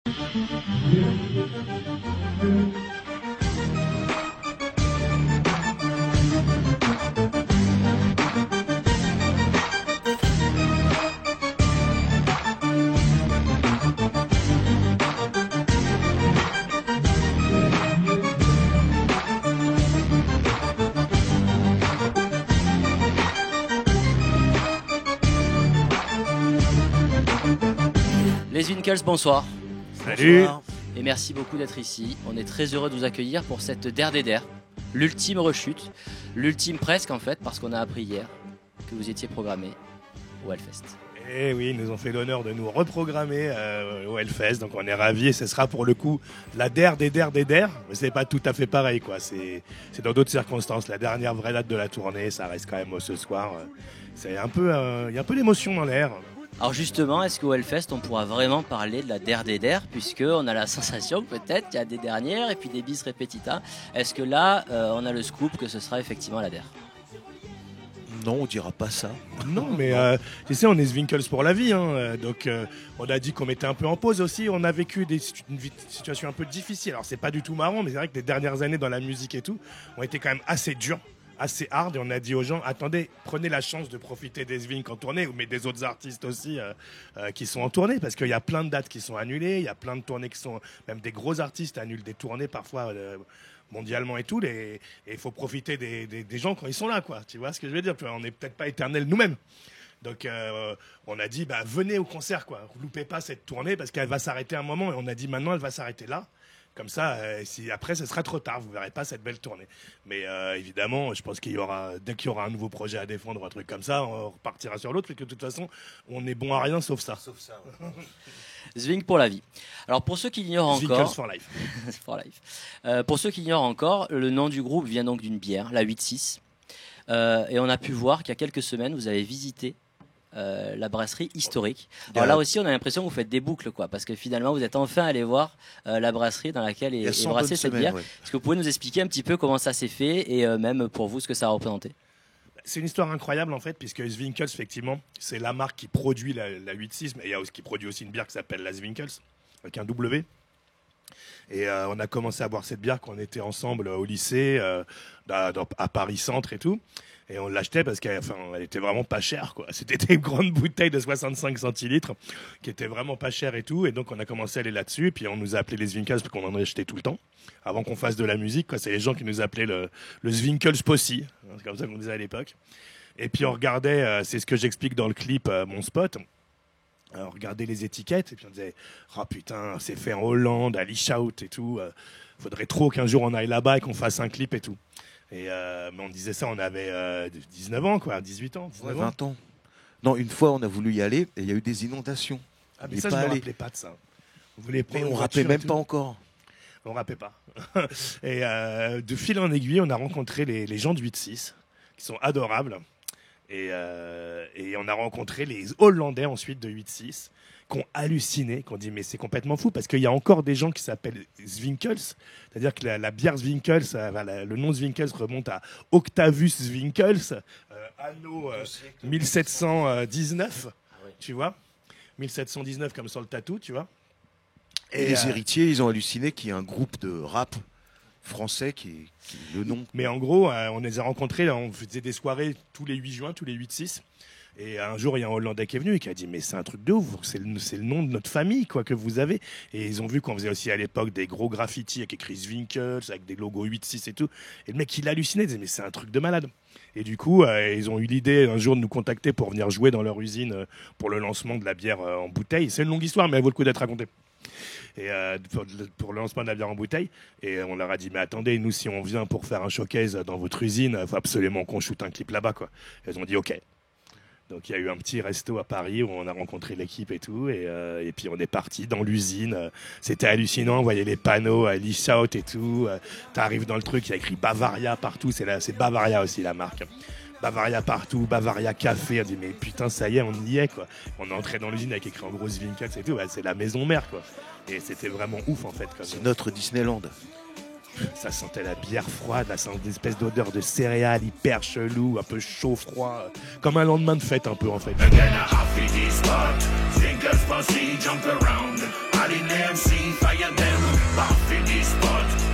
Les Winkles, bonsoir. Salut. Bonsoir. Et merci beaucoup d'être ici. On est très heureux de vous accueillir pour cette Der des Der, l'ultime rechute, l'ultime presque en fait, parce qu'on a appris hier que vous étiez programmé au Hellfest. Et oui, ils nous ont fait l'honneur de nous reprogrammer au Hellfest, donc on est ravis. Et ce sera pour le coup la Der des Der des Der, mais c'est pas tout à fait pareil, quoi. C'est dans d'autres circonstances. La dernière vraie date de la tournée, ça reste quand même ce soir. C'est un peu, y a un peu d'émotion dans l'air. Alors justement, est-ce qu'au Hellfest, on pourra vraiment parler de la Der des Der, puisqu'on a la sensation que peut-être il y a des dernières et puis des bis repetita. Est-ce que là, on a le scoop que ce sera effectivement la Der? Non, on dira pas ça. Non, mais tu sais, on est Zwinkels pour la vie, hein, donc on a dit qu'on mettait un peu en pause aussi. On a vécu une situation un peu difficile. Alors c'est pas du tout marrant, mais c'est vrai que les dernières années dans la musique et tout ont été quand même assez dures, assez hard, et on a dit aux gens, attendez, prenez la chance de profiter des Zwink en tournée, mais des autres artistes aussi qui sont en tournée, parce qu'il y a plein de dates qui sont annulées, il y a plein de tournées qui sont, même des gros artistes annulent des tournées parfois mondialement et tout, et il faut profiter des gens quand ils sont là, quoi. Tu vois ce que je veux dire? On n'est peut-être pas éternels nous-mêmes. Donc on a dit, venez au concert, quoi. Loupez pas cette tournée, parce qu'elle va s'arrêter un moment, et on a dit maintenant elle va s'arrêter là. Comme ça, si après, ce sera trop tard. Vous ne verrez pas cette belle tournée. Mais évidemment, je pense qu'il y aura, dès qu'il y aura un nouveau projet à défendre ou un truc comme ça, on repartira sur l'autre. Parce que de toute façon, on est bon à rien sauf ça. Sauf ça. Ouais. Zwink pour la vie. Alors pour ceux qui l'ignorent encore, Zwinkels for life. for life. Pour ceux qui l'ignorent encore, le nom du groupe vient donc d'une bière, la 8-6. Et on a pu voir qu'il y a quelques semaines, vous avez visité la brasserie historique. Alors là aussi, on a l'impression que vous faites des boucles, quoi, parce que finalement, vous êtes enfin allé voir la brasserie dans laquelle est brassée cette bière. Ouais. Est-ce que vous pouvez nous expliquer un petit peu comment ça s'est fait et même pour vous ce que ça a représenté? C'est une histoire incroyable en fait, puisque Zwinkels, effectivement, c'est la marque qui produit la 8-6, mais il y a aussi, qui produit aussi une bière qui s'appelle la Zwinkels, avec un W. Et on a commencé à boire cette bière quand on était ensemble au lycée, à Paris Centre et tout. Et on l'achetait parce qu'elle était vraiment pas chère, quoi. C'était des grandes bouteilles de 65 centilitres qui étaient vraiment pas chères et tout. Et donc on a commencé à aller là-dessus. Et puis on nous a appelé les Zwinkels parce qu'on en achetait tout le temps avant qu'on fasse de la musique, quoi. C'est les gens qui nous appelaient le Zwinkels Posse. C'est comme ça qu'on disait à l'époque. Et puis on regardait, c'est ce que j'explique dans le clip, mon spot. On regardait les étiquettes et puis on disait, oh putain, c'est fait en Hollande, à Lieshout et tout. Faudrait trop qu'un jour on aille là-bas et qu'on fasse un clip et tout. Et mais on disait ça, on avait 19 ans, quoi, 18 ans, 19 20 ans. Non, une fois, on a voulu y aller et il y a eu des inondations. Ah, mais ça, je ne me rappelais pas de ça. Mais on ne rappelait même pas encore. On ne rappelait pas. Et de fil en aiguille, on a rencontré les gens de 8-6, qui sont adorables. Et on a rencontré les Hollandais ensuite de 8-6, qui ont halluciné, qui ont dit mais c'est complètement fou, parce qu'il y a encore des gens qui s'appellent Zwinkels, c'est-à-dire que la bière Zwinkels, le nom Zwinkels remonte à Octavius Zwinkels, anno 1719, tu vois, 1719 comme sur le tatou, tu vois. Et les héritiers, ils ont halluciné qu'il y ait un groupe de rap français qui est le nom. Mais en gros, on les a rencontrés, on faisait des soirées tous les 8 juin, tous les 8-6. Et un jour, il y a un Hollandais qui est venu et qui a dit mais c'est un truc de ouf, c'est le nom de notre famille, quoi, que vous avez. Et ils ont vu qu'on faisait aussi à l'époque des gros graffitis avec écrit Zwinkels, avec des logos 8-6 et tout. Et le mec, il hallucinait, il disait mais c'est un truc de malade. Et du coup, ils ont eu l'idée un jour de nous contacter pour venir jouer dans leur usine pour le lancement de la bière en bouteille. C'est une longue histoire, mais elle vaut le coup d'être racontée. Et pour le lancement de la bière en bouteille, et on leur a dit mais attendez, nous si on vient pour faire un showcase dans votre usine, il faut absolument qu'on shoote un clip là-bas, quoi. Et ils ont dit ok. Donc il y a eu un petit resto à Paris où on a rencontré l'équipe et tout, et puis on est parti dans l'usine. C'était hallucinant, on voyait les panneaux à Lieshout et tout. T'arrives dans le truc, il y a écrit Bavaria partout, c'est Bavaria aussi la marque. Bavaria partout, Bavaria Café. On dit mais putain ça y est, on y est, quoi. On est entré dans l'usine avec écrit en gros Zwinkels et tout, c'est la maison mère, quoi. Et c'était vraiment ouf en fait. C'est notre Disneyland. Ça sentait la bière froide, là, ça sentait une espèce d'odeur de céréales hyper chelou, un peu chaud, froid, comme un lendemain de fête un peu en fait.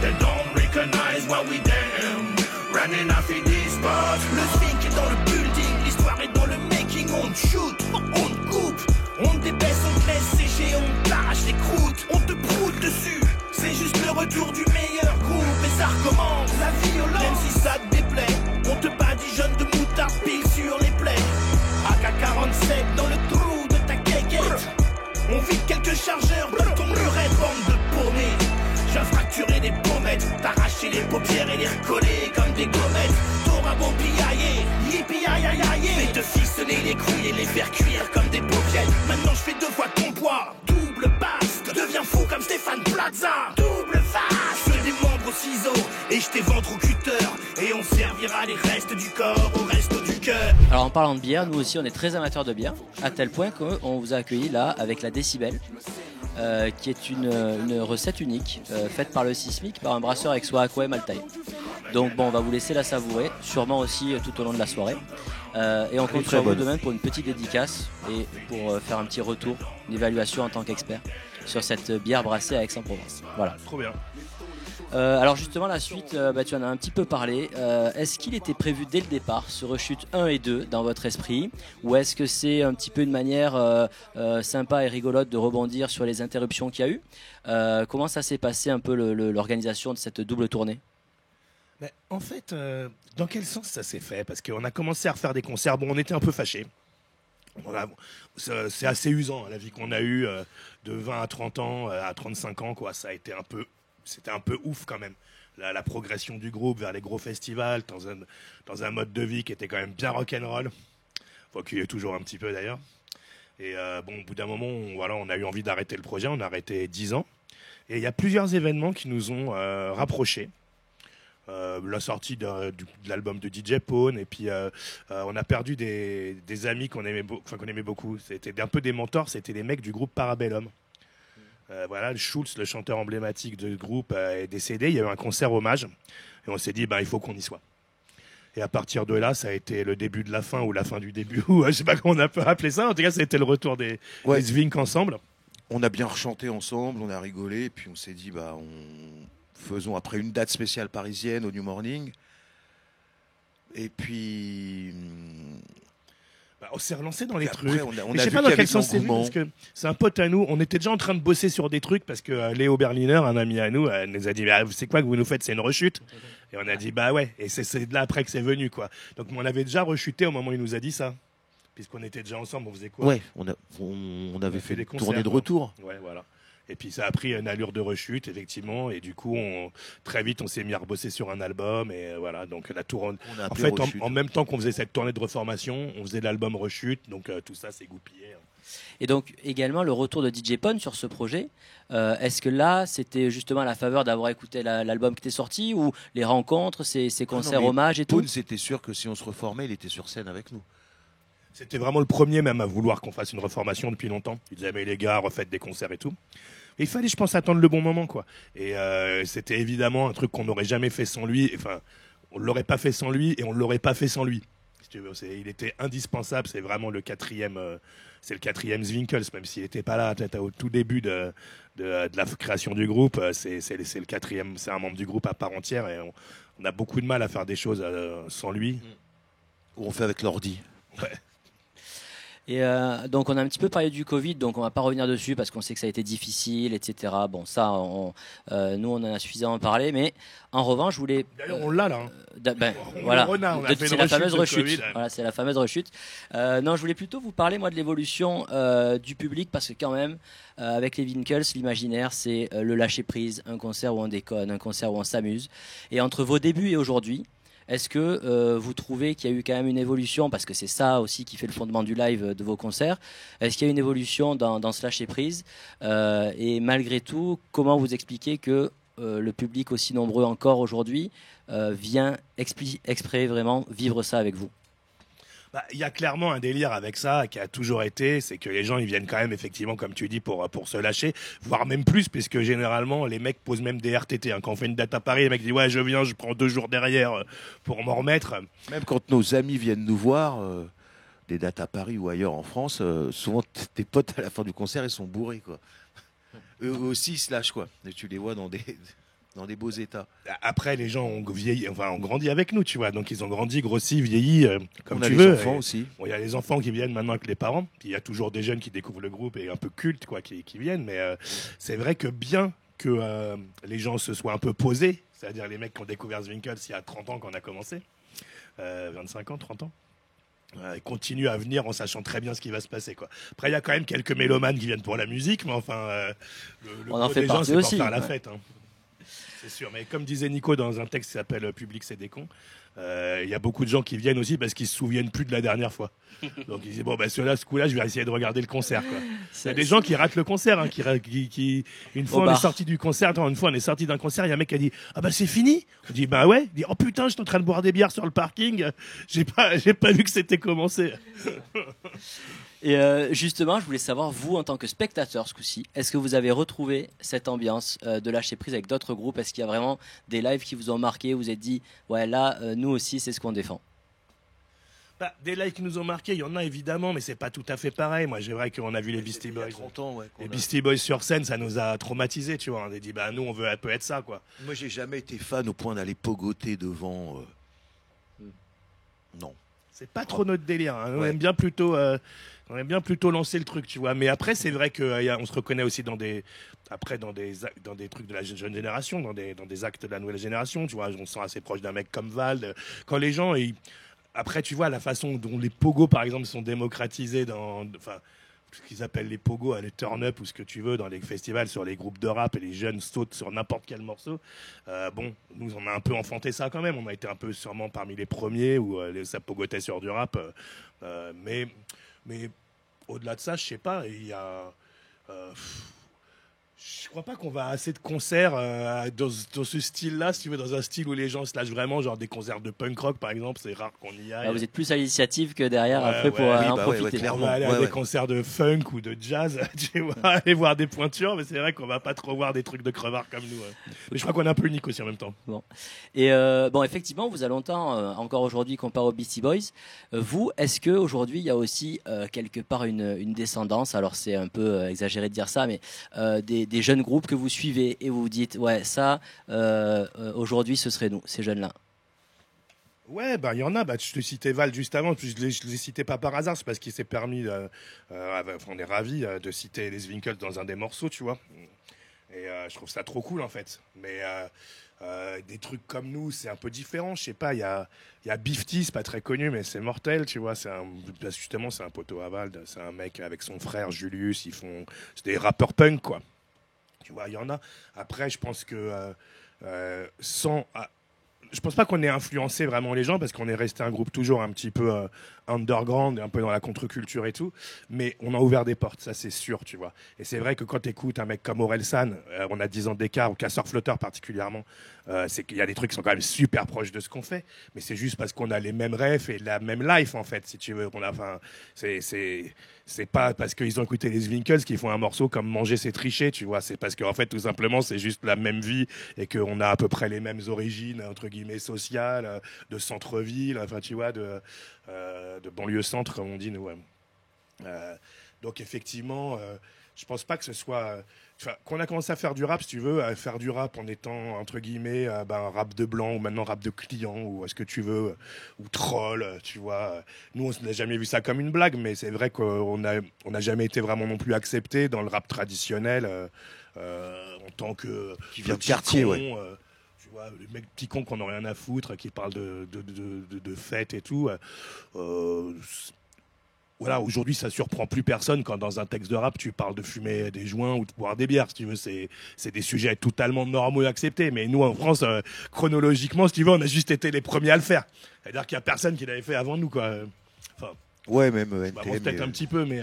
They don't recognize what we damn. Running off in this spot. Le Sphinx est dans le building, l'histoire est dans le making. On te shoot, on te coupe, on te débaisse, on te laisse sécher, on t'arrache les croûtes, on te broute dessus. C'est juste le retour du meilleur groupe et ça recommence. La violence, même si ça te déplaît, on te badigeonne de moutarde pile sur les plaies. AK-47 dans le trou de ta quéquette. On vide quelques chargeurs dans ton muret, bande de paumés. Je viens fracturer des pommettes, t'arracher les paupières et les recoller comme des gommettes. T'auras beau piailler, yippie aïe aïe aïe, mais te ficeler les couilles et les faire cuire comme des paupières. Maintenant je fais 2 fois ton poids, double basse. Deviens fou comme Stéphane Plaza, double face. Je fais des membres au ciseau et je t'ai ventre au cutter. Et on servira les restes du corps au resto du cœur. Alors en parlant de bière, nous aussi on est très amateurs de bière, à tel point qu'on vous a accueilli là avec la Décibel. Qui est une recette unique faite par le Sismic, par un brasseur aixois Aqua Maltaï. Donc bon, on va vous laisser la savourer, sûrement aussi tout au long de la soirée. Et on compte sur vous demain pour une petite dédicace et pour faire un petit retour, une évaluation en tant qu'expert sur cette bière brassée à Aix-en-Provence. Voilà. Trop bien. Alors justement la suite, tu en as un petit peu parlé. Est-ce qu'il était prévu dès le départ ce rechute 1 et 2 dans votre esprit, ou est-ce que c'est un petit peu une manière sympa et rigolote de rebondir sur les interruptions qu'il y a eu? Comment ça s'est passé un peu l'organisation de cette double tournée? Mais en fait, dans quel sens ça s'est fait? Parce qu'on a commencé à refaire des concerts, bon on était un peu fâchés. C'est assez usant la vie qu'on a eue de 20 à 30 ans à 35 ans, quoi. Ça a été c'était un peu ouf quand même. La progression du groupe vers les gros festivals, dans un mode de vie qui était quand même bien rock'n'roll. Faut qu'il y ait toujours un petit peu d'ailleurs. Et bon, au bout d'un moment, on a eu envie d'arrêter le projet. On a arrêté 10 ans. Et il y a plusieurs événements qui nous ont rapprochés. La sortie de l'album de DJ Pone, et puis on a perdu des amis qu'on aimait beaucoup. C'était un peu des mentors, c'était les mecs du groupe Parabellum. Voilà, Schulz, le chanteur emblématique du groupe, est décédé. Il y a eu un concert hommage et on s'est dit il faut qu'on y soit. Et à partir de là, ça a été le début de la fin ou la fin du début, ou je sais pas comment on a pu appeler ça. En tout cas, ça a été le retour des Zwink ensemble. On a bien rechanté ensemble, on a rigolé, et puis on s'est dit faisons après une date spéciale parisienne au New Morning. Et puis on s'est relancé dans les après, trucs. On je a sais vu pas dans qu'il y quel avait sens c'est venu, parce que c'est un pote à nous. On était déjà en train de bosser sur des trucs parce que Léo Berliner, un ami à nous, nous a dit c'est quoi que vous nous faites, c'est une rechute. Et on a dit ouais. Et c'est de là après que c'est venu, quoi. Donc on avait déjà rechuté au moment où il nous a dit ça, puisqu'on était déjà ensemble. On faisait quoi? Ouais, on avait fait des tournées de retour. Ouais, voilà. Et puis ça a pris une allure de rechute, effectivement, et du coup, très vite, on s'est mis à rebosser sur un album, et voilà, donc la tournée. En fait, en même temps qu'on faisait cette tournée de reformation, on faisait l'album Rechute, donc tout ça s'est goupillé. Et donc également le retour de DJ Pone sur ce projet. Est-ce que là, c'était justement à la faveur d'avoir écouté l'album qui était sorti, ou les rencontres, ces concerts hommages et tout? Pone, c'était sûr que si on se reformait, il était sur scène avec nous. C'était vraiment le premier même à vouloir qu'on fasse une reformation depuis longtemps. Il disait mais les gars, refaites des concerts et tout. Et il fallait, je pense, attendre le bon moment, quoi. Et c'était évidemment un truc qu'on n'aurait jamais fait sans lui. Enfin, on l'aurait pas fait sans lui et on l'aurait pas fait sans lui. Si tu veux, il était indispensable. C'est vraiment le quatrième Zwinkels, même s'il n'était pas là peut-être au tout début de la création du groupe. C'est le quatrième. C'est un membre du groupe à part entière et on a beaucoup de mal à faire des choses sans lui. Ou on fait avec l'ordi. Ouais. Et donc on a un petit peu parlé du Covid, donc on va pas revenir dessus parce qu'on sait que ça a été difficile, etc. Bon, ça, nous on en a suffisamment parlé, mais en revanche, je voulais. D'ailleurs, on l'a là. Voilà, c'est la fameuse rechute. COVID, voilà, c'est la fameuse rechute. Non, je voulais plutôt vous parler moi de l'évolution du public, parce que quand même, avec les Winkles, l'imaginaire, c'est le lâcher prise, un concert où on déconne, un concert où on s'amuse. Et entre vos débuts et aujourd'hui, est-ce que vous trouvez qu'il y a eu quand même une évolution, parce que c'est ça aussi qui fait le fondement du live de vos concerts? Est-ce qu'il y a une évolution dans ce lâcher prise? Et malgré tout, comment vous expliquez que le public aussi nombreux encore aujourd'hui vient exprès vraiment vivre ça avec vous? Il y a clairement un délire avec ça qui a toujours été, c'est que les gens ils viennent quand même effectivement comme tu dis pour se lâcher, voire même plus, puisque généralement les mecs posent même des RTT. Quand on fait une date à Paris, les mecs disent ouais je viens, je prends 2 jours derrière pour m'en remettre. Même quand nos amis viennent nous voir, des dates à Paris ou ailleurs en France, souvent tes potes à la fin du concert ils sont bourrés, quoi. Eux aussi ils se lâchent, quoi. Et tu les vois dans des... dans des beaux états. Après, les gens ont vieilli, enfin, ont grandi avec nous, tu vois. Donc, ils ont grandi, grossi, vieilli, comme On a tu les veux. enfants aussi. Bon, il y a les enfants qui viennent maintenant avec les parents. Puis il y a toujours des jeunes qui découvrent le groupe et un peu cultes, quoi, qui viennent. Mais c'est vrai que bien que les gens se soient un peu posés, c'est-à-dire les mecs qui ont découvert Zwinkels il y a 30 ans quand on a commencé, 25 ans, 30 ans. Ils continuent à venir en sachant très bien ce qui va se passer, quoi. Après, il y a quand même quelques mélomanes qui viennent pour la musique, mais enfin, le On en gros fait des gens, partie c'est pour aussi, faire la ouais. fête. Hein. C'est sûr, mais comme disait Nico dans un texte qui s'appelle Public, c'est des cons, il y a beaucoup de gens qui viennent aussi parce qu'ils se souviennent plus de la dernière fois. Donc ils disent bon, bah, ce coup-là, je vais essayer de regarder le concert, quoi. Il y a des gens qui ratent le concert, hein, qui une fois Au on est bar. sorti du concert, attends, une fois on est sorti d'un concert, il y a un mec qui a dit ah bah c'est fini. On dit bah ouais. Il dit oh putain, j'étais en train de boire des bières sur le parking, j'ai pas vu que c'était commencé. Et justement, je voulais savoir, vous, en tant que spectateur ce coup-ci, est-ce que vous avez retrouvé cette ambiance de lâcher prise avec d'autres groupes? Est-ce qu'il y a vraiment des lives qui vous ont marqué? Vous vous êtes dit, ouais, là, nous aussi, c'est ce qu'on défend. Bah, des lives qui nous ont marqués, il y en a évidemment, mais c'est pas tout à fait pareil. Moi, j'ai vrai qu'on a vu les Beastie Il y a Boys. 30 ans, ouais, qu'on Les a- Beastie Boys sur scène, ça nous a traumatisés, tu vois. On a dit, bah, nous, on veut un peu être ça, quoi. Moi, j'ai jamais été fan au point d'aller pogoter devant. Non. C'est pas trop notre délire. Hein. Ouais. On aime bien plutôt lancer le truc, tu vois. Mais après, c'est vrai qu'on se reconnaît aussi dans des trucs de la jeune génération, dans des actes de la nouvelle génération, tu vois. On se sent assez proche d'un mec comme Vald. Quand les gens, après, tu vois, la façon dont les pogos, par exemple, sont démocratisés ce qu'ils appellent les pogos, les turn-up ou ce que tu veux dans les festivals sur les groupes de rap et les jeunes sautent sur n'importe quel morceau. Bon, nous on a un peu enfanté ça quand même. On a été un peu sûrement parmi les premiers où ça pogotait sur du rap. Mais au-delà de ça, je sais pas. Il y a. Je crois pas qu'on va à assez de concerts dans ce style-là, si tu veux, dans un style où les gens se lâchent vraiment, genre des concerts de punk rock par exemple, c'est rare qu'on y aille. Là, vous êtes plus à l'initiative que derrière, Ouais, après, ouais, pour oui, en bah ouais, profiter. clairement. On va aller à Ouais, des ouais. concerts de funk ou de jazz, tu vois, aller voir des pointures, mais c'est vrai qu'on va pas trop voir des trucs de crevards comme nous. Mais je crois qu'on est un peu unique aussi en même temps. Et bon, effectivement, vous a longtemps, encore aujourd'hui, comparé aux Beastie Boys. Vous, est-ce que aujourd'hui, il y a aussi quelque part une descendance? Alors, c'est un peu exagéré de dire ça, mais des jeunes groupes que vous suivez et vous vous dites, ouais, ça, aujourd'hui, ce serait nous, ces jeunes-là. Ouais, bah il y en a. Bah, je te citais Val juste avant, puis je l'ai cité pas par hasard, c'est parce qu'il s'est permis. On est ravis de citer les Zwinkels dans un des morceaux, tu vois. Et je trouve ça trop cool en fait. Mais des trucs comme nous, c'est un peu différent. Je sais pas. Il y a Bifty, c'est pas très connu, mais c'est mortel, tu vois. Justement, c'est un poteau à Val. C'est un mec avec son frère Julius. C'est des rappeurs punk, quoi. Tu vois, il y en a. Après, je pense que je pense pas qu'on ait influencé vraiment les gens parce qu'on est resté un groupe toujours un petit peu underground, un peu dans la contre-culture et tout. Mais on a ouvert des portes, ça c'est sûr, tu vois. Et c'est vrai que quand tu écoutes un mec comme Orelsan, on a 10 ans d'écart, ou Casseur Flotteur particulièrement, c'est qu'il y a des trucs qui sont quand même super proches de ce qu'on fait. Mais c'est juste parce qu'on a les mêmes rêves et la même life en fait, si tu veux. C'est pas parce qu'ils ont écouté les Zwinkels qu'ils font un morceau comme Manger c'est tricher, tu vois. C'est parce qu'en fait, tout simplement, c'est juste la même vie et qu'on a à peu près les mêmes origines, entre guillemets, sociales, de centre-ville, enfin, tu vois, de banlieue centre, comme on dit, nous. Donc, effectivement, je pense pas que ce soit. Qu'on a commencé à faire du rap, si tu veux, à faire du rap en étant, entre guillemets, un rap de blanc ou maintenant rap de client ou ce que tu veux, ou troll, tu vois. Nous, on n'a jamais vu ça comme une blague, mais c'est vrai qu'on n'a jamais été vraiment non plus accepté dans le rap traditionnel en tant que. Qui vient de petit quartier, con, ouais. Tu vois, les mecs petits cons qu'on n'a rien à foutre, qui parlent de fêtes et tout. Voilà, aujourd'hui, ça surprend plus personne quand dans un texte de rap, tu parles de fumer des joints ou de boire des bières, si tu veux. C'est des sujets totalement normaux et acceptés. Mais nous, en France, chronologiquement, si tu veux, on a juste été les premiers à le faire. C'est-à-dire qu'il y a personne qui l'avait fait avant nous, quoi. Enfin, Ouais, même bah, NTM. bon, peut-être un petit peu, mais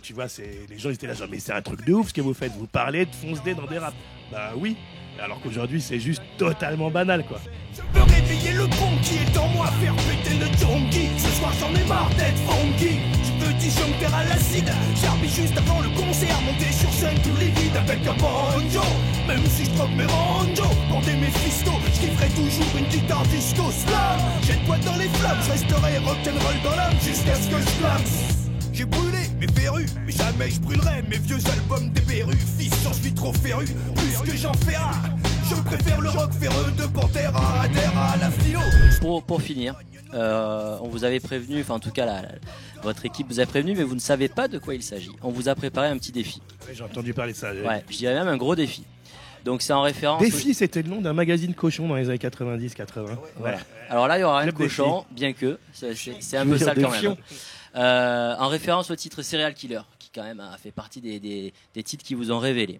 tu vois, les gens ils étaient là, genre, mais c'est un truc de ouf ce que vous faites. Vous parlez de fonce-dé dans des raps. Bah oui. Alors qu'aujourd'hui, c'est juste totalement banal, quoi. Je veux réveiller le bon qui est en moi, faire péter le jongi. Ce soir j'en ai marre d'être funky. Je veux disjoncter à l'acide, j'arrive juste avant le concert, monter sur scène tous les vides avec un banjo. Même si je troque mes ranjos, bandez mes fistos, je kifferai toujours une guitare disco slam. Jette-toi dans les flammes, je resterai rock'n'roll dans l'âme jusqu'à ce que je clame. J'ai brûlé mes verrues, mais jamais je brûlerai mes vieux albums des berrues. Fils, j'en suis trop féru, plus que j'en ferai. Je préfère le rock ferreux de Pantera à terre à la stylo. Pour finir, on vous avait prévenu, enfin en tout cas votre équipe vous a prévenu, mais vous ne savez pas de quoi il s'agit. On vous a préparé un petit défi. Ouais, j'ai entendu parler de ça. Ouais, je dirais même un gros défi. Donc c'est en référence. Défi, c'était le nom d'un magazine cochon dans les années 90-80. Voilà. Alors là, il y aura un Club cochon, bien que c'est un peu sale quand même. En référence au titre Serial Killer, qui quand même a fait partie des titres qui vous ont révélé.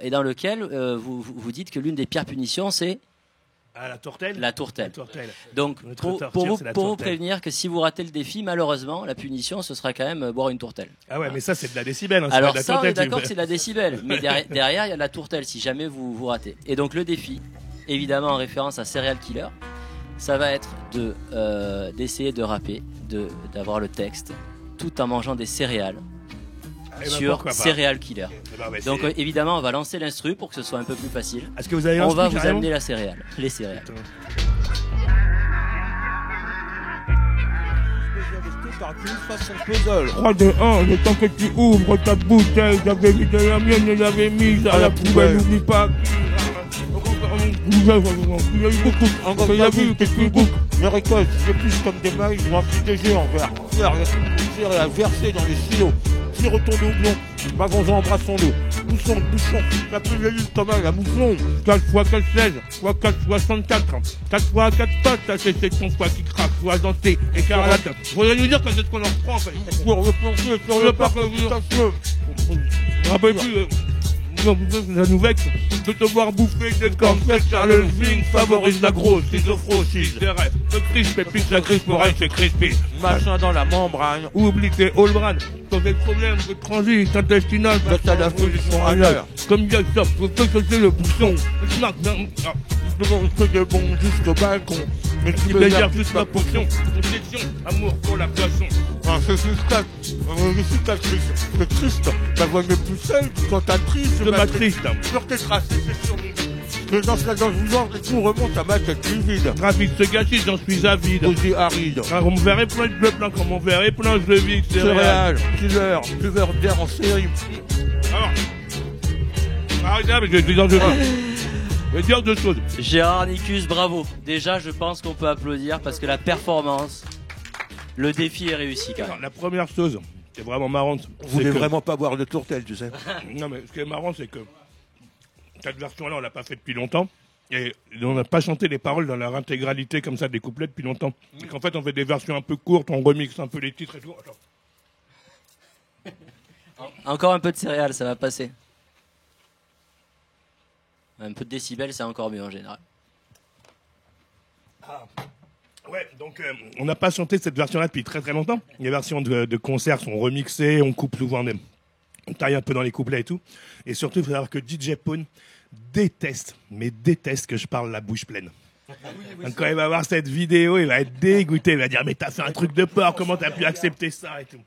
Et dans lequel vous dites que l'une des pires punitions, c'est la tourtelle. La tourtelle. La tourtelle. Donc, Notre torture, pour c'est la vous tourtelle. prévenir que si vous ratez le défi, malheureusement, la punition, ce sera quand même boire une tourtelle. Ah ouais, mais ça, c'est de la décibel. Hein, c'est Alors pas de la ça, on est tourtelle, d'accord que c'est de la décibel, mais derrière, il y a de la tourtelle si jamais vous ratez. Et donc le défi, évidemment en référence à Serial Killer, ça va être d'essayer de rapper, d'avoir le texte, tout en mangeant des céréales Eh ben, sur pourquoi pas. Serial Killer. Eh ben, ouais, Donc c'est- évidemment, on va lancer l'instru pour que ce soit un peu plus facile. Est-ce que vous avez On va l'instru, vous carrément amener la céréale, les céréales. Façon puzzle. 3, 2, 1, le temps que tu ouvres ta bouteille, j'avais mis de la mienne et l'avais mise à la poubelle, n'oublie pas. Encore la vie, qu'est-ce que boucle? Je récolte, je plus comme des mailles, je remplis des géants verts. Faire et à verser dans les silos. Puis retourne au blond, wagons embrassons-le. Bouchon, bouchon, la plus vieille Thomas, la mouflon. 4 x 4, 16, x 4, 64. 4 x 4 pattes, ça c'est ton foie qui craque, soit denté, écarlate. Faudrait nous dire quand est-ce qu'on en reprend, en fait. Pour le plancher, sur le parc, Je me rappelle plus. Ça nous vexe de te voir bouffer des cornes fraîches car le swing favorise la grosse schizophrosis. C'est vrai, le crisp épice, la crisp pour elle c'est crispy. machin dans la membrane. Oublie tes all brand, t'as des problèmes de transit intestinal, Reste à la position ailleurs. comme il y a ça, faut que c'est le bouchon. Devant que de bon jusqu'au balcon. Mais tu Il me dégage gardes toute ma potion, obsession, amour pour la poisson. Ah, c'est frustrant. Je suis ta triste. C'est triste. Ta voix n'est plus seule quand t'as triste. De ma triste. Sur tes traces, c'est sur mon dos. Je danse la danse vous ordre et tout remonte à ma tête livide. Trafic se gâchis, j'en suis avide. Aux yeux arides. Quand mon verre est plein, je le plains. Quand mon verre est plein, je le vide. C'est réel. Céréales, killer, buveur d'air en série. Alors, arrêtez, mais je vais dire deux choses. Je vais dire deux choses. Gérard Nicus, bravo. Déjà, je pense qu'on peut applaudir parce que la performance, le défi est réussi quand Alors, même. la première chose qui est vraiment marrante, On c'est voulait que... vraiment pas boire de tourtelle, tu sais. Non, mais ce qui est marrant, c'est que cette version-là, on l'a pas faite depuis longtemps. Et on n'a pas chanté les paroles dans leur intégralité comme ça des couplets depuis longtemps. Et qu'en fait, on fait des versions un peu courtes, on remixe un peu les titres et tout. Attends. Encore un peu de céréales, ça va passer. Un peu de décibels, c'est encore mieux en général. Ouais, donc on n'a pas chanté cette version-là depuis très très longtemps. Les versions de concert sont remixées, on coupe souvent, on taille un peu dans les couplets et tout. Et surtout, il faut savoir que DJ Pone déteste que je parle la bouche pleine. Donc quand il va voir cette vidéo, il va être dégoûté, il va dire mais t'as fait un truc de porc, comment t'as pu accepter ça et tout.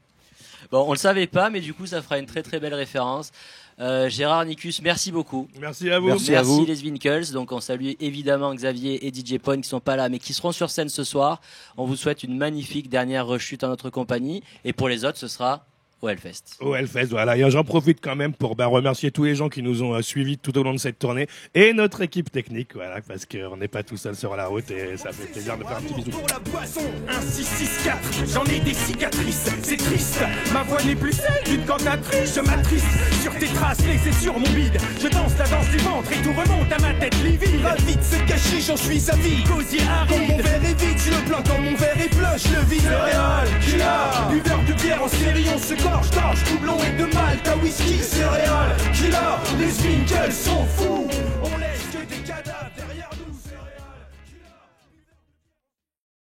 Bon, on le savait pas, mais du coup, ça fera une très très belle référence. Gérard Nicus, merci beaucoup. Merci à vous. Merci à vous. Les Winkles. Donc, on salue évidemment Xavier et DJ Pone qui sont pas là, mais qui seront sur scène ce soir. On vous souhaite une magnifique dernière rechute en notre compagnie. Et pour les autres, ce sera au Hellfest. Au Hellfest, voilà. Et j'en profite quand même pour remercier tous les gens qui nous ont suivis tout au long de cette tournée et notre équipe technique, voilà, parce qu'on n'est pas tout seul sur la route et ça fait plaisir de faire un petit bisou. Pour la boisson, 1, 6, 6, 4, j'en ai des cicatrices, c'est triste. Ma voix n'est plus celle d'une cantatrice, je m'attriste sur tes traces laissées sur mon bide. Je danse la danse du ventre et tout remonte à ma tête livide. Ravi de se cacher, j'en suis avis. Gosier aride, quand mon verre est vide, je le plains, quand mon verre est plein, je le vide. Céréales, killer, buveur de bière en série, on se gorge, doublon et de malt à whisky. Céréales, killer, les Winkles sont